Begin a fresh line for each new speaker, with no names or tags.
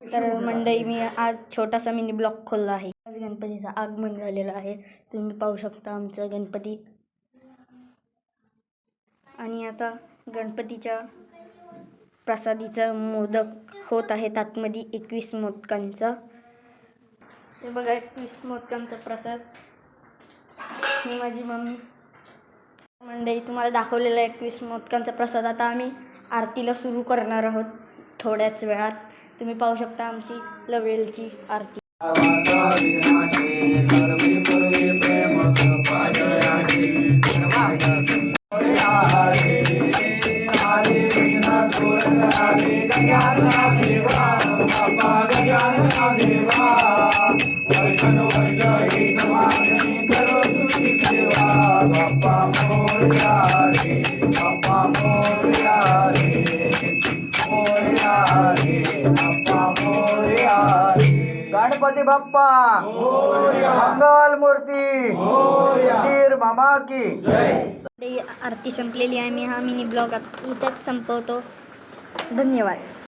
तर मंडळी, मी आज छोटासा मिनी ब्लॉग खोलला आहे. आज गणपतीचं आगमन झालेलं आहे. तुम्ही पाहू शकता आमचं गणपती. आणि आता गणपतीच्या प्रसादीचं मोदक होत आहेत आतमध्ये 21 मोदकांचं. ते बघा, 21 मोदकांचा प्रसाद. ही माझी मम्मी. मंडळी, तुम्हाला दाखवलेला 21 मोदकांचा प्रसाद. आता आम्ही आरतीला सुरू करणार आहोत थोड्याच वेळात. तुम्ही पाहू शकता आमची लवेलची आरती.
गणपती बाप्पा मंगल मूर्ती मंदिर मामा की
आरती संपलेली आहे. मी हा मिनी ब्लॉग इथेच संपवतो. धन्यवाद.